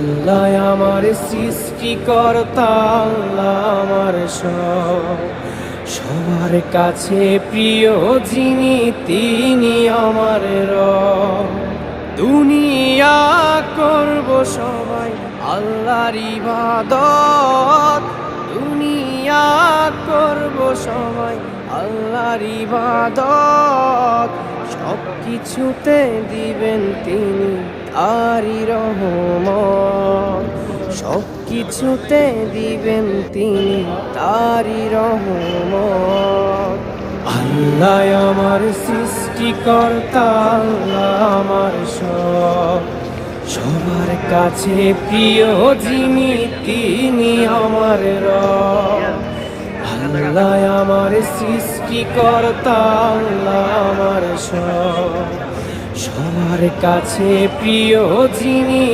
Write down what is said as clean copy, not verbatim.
আল্লাহ আমার সৃষ্টিকর্তা, আল্লাহ আমার সব, সবার কাছে প্রিয় যিনি তিনি আমার রব। দুনিয়া করব সবাই আল্লাহর ইবাদত, দুনিয়া করব সবাই আল্লাহর ইবাদত, সব কিছুতে দিবেন তিনি তারই রহমত, সব কিছুতে দিবেন তিনি তারই রহমত। আল্লাহ আমার সৃষ্টিকর্তা, আল্লাহ আমার সব, সবার কাছে প্রিয় যিনি তিনি আমার রব। আল্লাহ আমার সৃষ্টিকর্তা, আল্লাহ আমার সব, সবার কাছে প্রিয় যিনি